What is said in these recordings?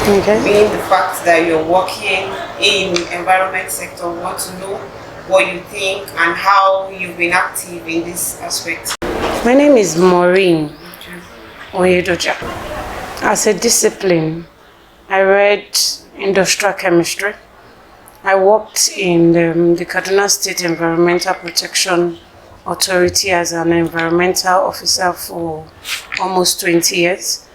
Okay. Being the fact that you're working in environment sector, we want to know what you think and how you've been active in this aspect. My name is Maureen Oyedija. As a discipline, I read industrial chemistry. I worked in the Kaduna State Environmental Protection Authority as an environmental officer for almost 20 years.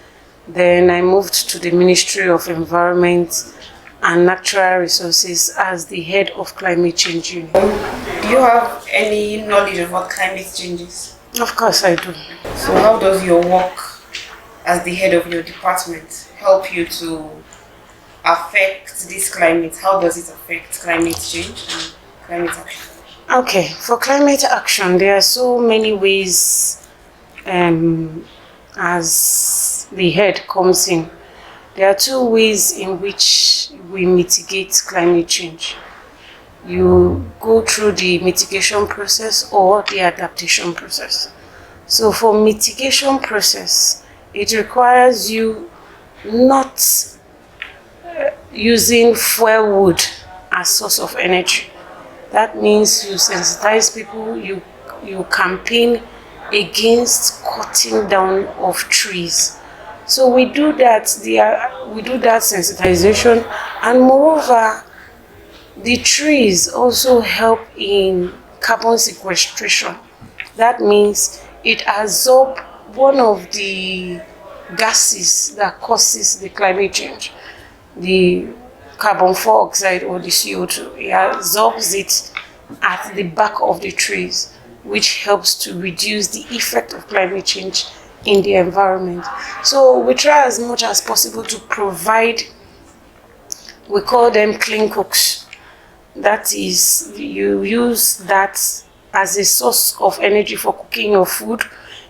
Then I moved to the Ministry of Environment and Natural Resources as the head of climate change unit. Do you have any knowledge of what climate change is? Of course I do. So how does your work as the head of your department help you to affect this climate? How does it affect climate change and climate action? Okay, for climate action, there are so many ways as the head comes in. There are two ways in which we mitigate climate change. You go through the mitigation process or the adaptation process. So for mitigation process, it requires you not using fuel wood as source of energy. That means you sensitize people, you campaign against cutting down of trees. So we do that sensitization, and moreover, the trees also help in carbon sequestration. That means it absorbs one of the gases that causes the climate change, the carbon dioxide or the CO2. It absorbs it at the back of the trees, which helps to reduce the effect of climate change in the environment. So we try as much as possible to provide, we call them clean cooks. That is, you use that as a source of energy for cooking your food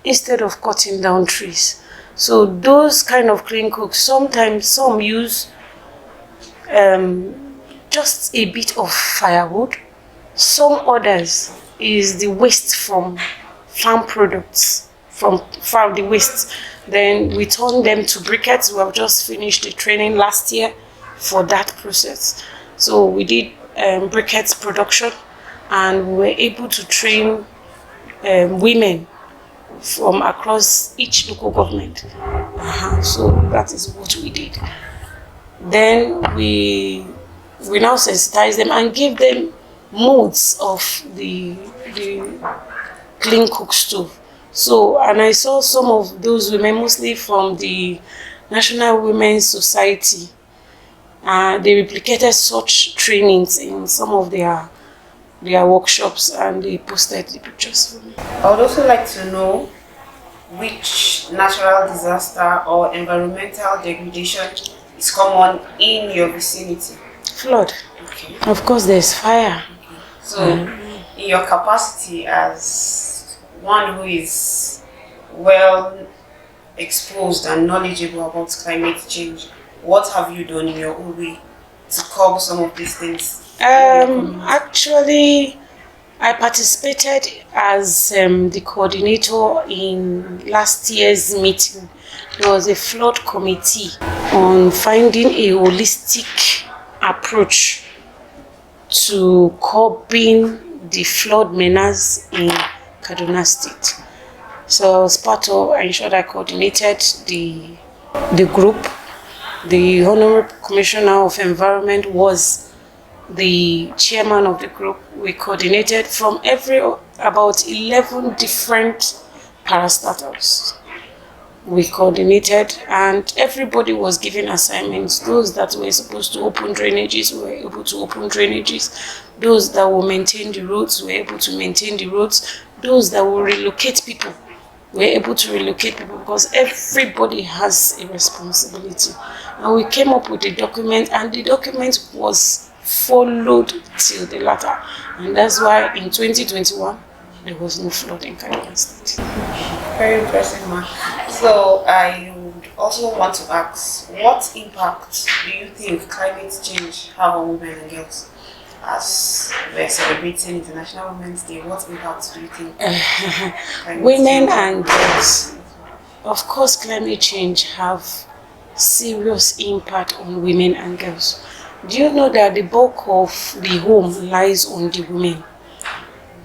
instead of cutting down trees. So those kind of clean cooks, sometimes some use just a bit of firewood. Some others is the waste from farm products, from the waste. Then we turn them to briquettes. We have just finished the training last year for that process. So we did briquettes production, and we were able to train women from across each local government. So that is what we did. Then we now sensitize them and give them modes of the clean cook stove. So, and I saw some of those women, mostly from the National Women's Society. They replicated such trainings in some of their workshops, and they posted the pictures for me. I would also like to know which natural disaster or environmental degradation is common in your vicinity. Flood. Okay. Of course, there's fire. So, in your capacity as one who is well exposed and knowledgeable about climate change, what have you done in your own way to curb some of these things? Actually, I participated as the coordinator in last year's meeting. There was a flood committee on finding a holistic approach to curbing the flood menace in Kaduna State. So I was part of, I ensured I coordinated the group. The Honorable Commissioner of Environment was the chairman of the group. We coordinated from about 11 different parastatals. We coordinated, and everybody was given assignments. Those that were supposed to open drainages were able to open drainages. Those that will maintain the roads were able to maintain the roads. Those that will relocate people were able to relocate people, because everybody has a responsibility. And we came up with a document, and the document was followed till the latter. And that's why in 2021, there was no flood in Kaduna State. Very impressive, ma. So I would also want to ask, what impact do you think climate change have on women and girls? As we're celebrating International Women's Day, what impact do you think women and girls? Of course, climate change have serious impact on women and girls. Do you know that the bulk of the home lies on the women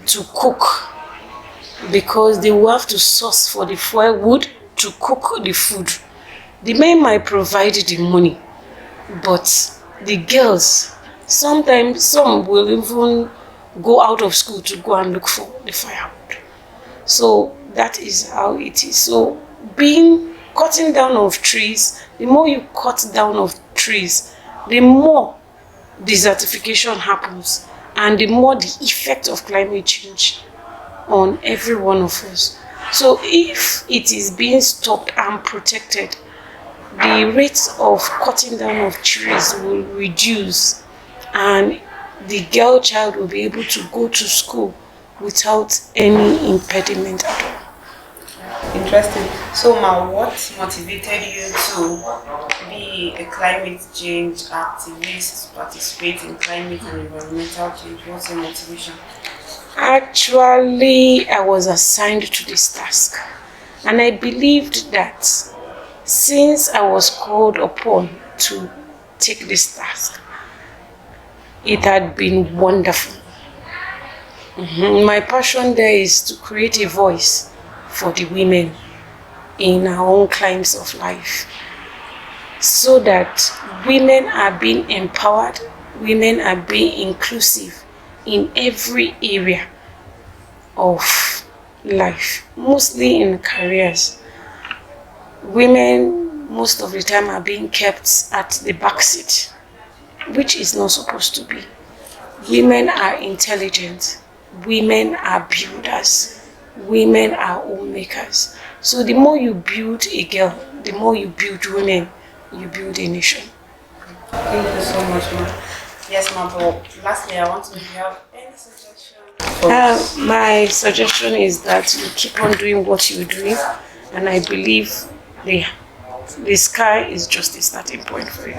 to cook, because they will have to source for the firewood to cook the food. The men might provide the money, but the girls, sometimes some will even go out of school to go and look for the firewood. So that is how it is. So cutting down of trees, the more you cut down of trees, the more desertification happens, and the more the effect of climate change on every one of us. So if it is being stopped and protected, the rate of cutting down of trees will reduce, and the girl child will be able to go to school without any impediment at all. Interesting. So, Ma, what motivated you to be a climate change activist, participate in climate and environmental change? What's your motivation? Actually, I was assigned to this task, and I believed that since I was called upon to take this task, it had been wonderful. My passion there is to create a voice for the women in our own climes of life, so that women are being empowered, women are being inclusive in every area of life, mostly in careers. Women most of the time are being kept at the back seat, which is not supposed to be. Women are intelligent, women are builders, women are homemakers. So the more you build a girl, the more you build women, you build a nation. Thank you so much, Ma. Yes, Ma, but lastly, I want to know if you have any suggestion. My suggestion is that you keep on doing what you're doing, and I believe the sky is just a starting point for you.